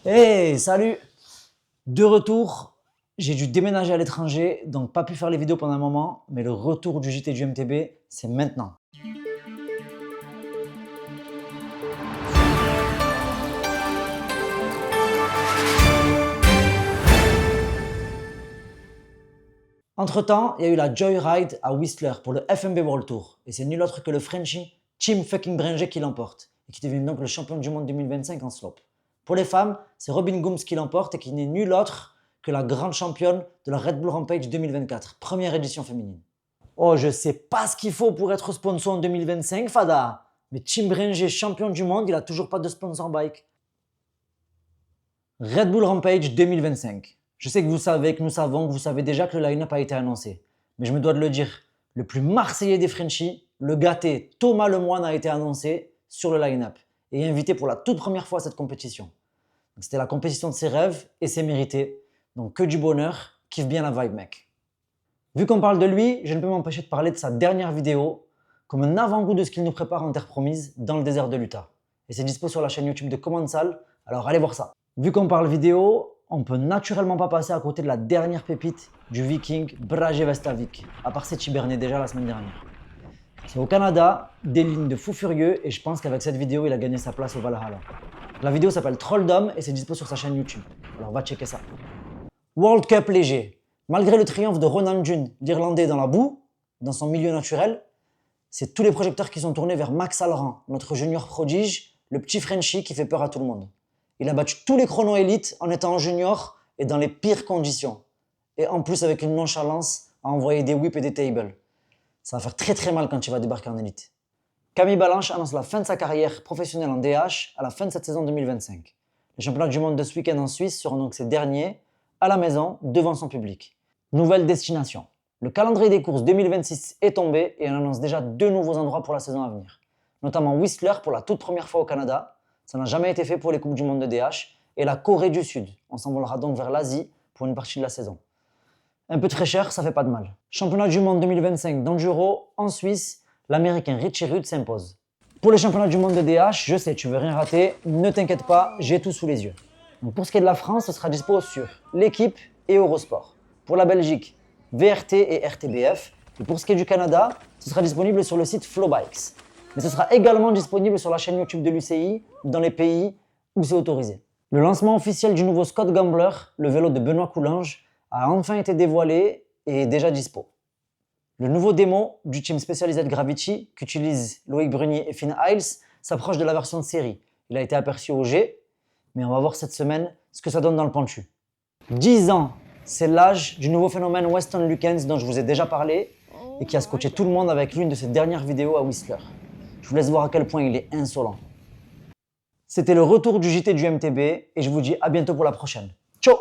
Hey, salut! De retour, j'ai dû déménager à l'étranger, donc pas pu faire les vidéos pendant un moment, mais le retour du JT du MTB, c'est maintenant. Entre-temps, il y a eu la Joyride à Whistler pour le FMB World Tour, et c'est nul autre que le Frenchie Tim fucking Brenger qui l'emporte, et qui devient donc le champion du monde 2025 en slope. Pour les femmes, c'est Robin Gooms qui l'emporte et qui n'est nul autre que la grande championne de la Red Bull Rampage 2024, première édition féminine. Oh, je sais pas ce qu'il faut pour être sponsor en 2025, Fada. Mais Tim Brenger, champion du monde, il a toujours pas de sponsor bike. Red Bull Rampage 2025. Je sais que vous savez, que nous savons, que vous savez déjà que le line-up a été annoncé. Mais je me dois de le dire, le plus marseillais des Frenchies, le gâté Thomas Lemoine a été annoncé sur le line-up et invité pour la toute première fois à cette compétition. C'était la compétition de ses rêves et c'est mérité. Donc que du bonheur, kiffe bien la vibe mec. Vu qu'on parle de lui, je ne peux m'empêcher de parler de sa dernière vidéo comme un avant-goût de ce qu'il nous prépare en terre promise dans le désert de l'Utah. Et c'est dispo sur la chaîne YouTube de Commensal, alors allez voir ça. Vu qu'on parle vidéo, on peut naturellement pas passer à côté de la dernière pépite du Viking Brajevestavik, à part ses Hiberné déjà la semaine dernière. C'est au Canada, des lignes de fou furieux, et je pense qu'avec cette vidéo, il a gagné sa place au Valhalla. La vidéo s'appelle Troll d'homme et c'est dispo sur sa chaîne YouTube. Alors va checker ça. World Cup léger. Malgré le triomphe de Ronan Jun, l'Irlandais dans la boue, dans son milieu naturel, c'est tous les projecteurs qui sont tournés vers Max Alran, notre junior prodige, le petit Frenchie qui fait peur à tout le monde. Il a battu tous les chronos élites en étant en junior et dans les pires conditions. Et en plus avec une nonchalance à envoyer des whips et des tables. Ça va faire très très mal quand il va débarquer en élite. Camille Balanche annonce la fin de sa carrière professionnelle en DH à la fin de cette saison 2025. Les championnats du monde de ce week-end en Suisse seront donc ses derniers, à la maison, devant son public. Nouvelle destination. Le calendrier des courses 2026 est tombé et on annonce déjà 2 nouveaux endroits pour la saison à venir. Notamment Whistler pour la toute première fois au Canada, ça n'a jamais été fait pour les Coupes du Monde de DH, et la Corée du Sud. On s'envolera donc vers l'Asie pour une partie de la saison. Un peu de fraîcheur, ça fait pas de mal. Championnat du monde 2025 d'enduro en Suisse, l'américain Richie Rudd s'impose. Pour les championnats du monde de DH, je sais, tu veux rien rater, ne t'inquiète pas, j'ai tout sous les yeux. Donc pour ce qui est de la France, ce sera dispo sur l'équipe et Eurosport. Pour la Belgique, VRT et RTBF. Et pour ce qui est du Canada, ce sera disponible sur le site Flowbikes. Mais ce sera également disponible sur la chaîne YouTube de l'UCI dans les pays où c'est autorisé. Le lancement officiel du nouveau Scott Gambler, le vélo de Benoît Coulange, a enfin été dévoilé et est déjà dispo. Le nouveau démo du team Specialized Gravity qu'utilisent Loïc Brunier et Finn Hiles s'approche de la version de série. Il a été aperçu au G, mais on va voir cette semaine ce que ça donne dans le pentu. 10 ans, c'est l'âge du nouveau phénomène Weston Lukens dont je vous ai déjà parlé et qui a scotché tout le monde avec l'une de ses dernières vidéos à Whistler. Je vous laisse voir à quel point il est insolent. C'était le retour du JT du MTB et je vous dis à bientôt pour la prochaine. Ciao!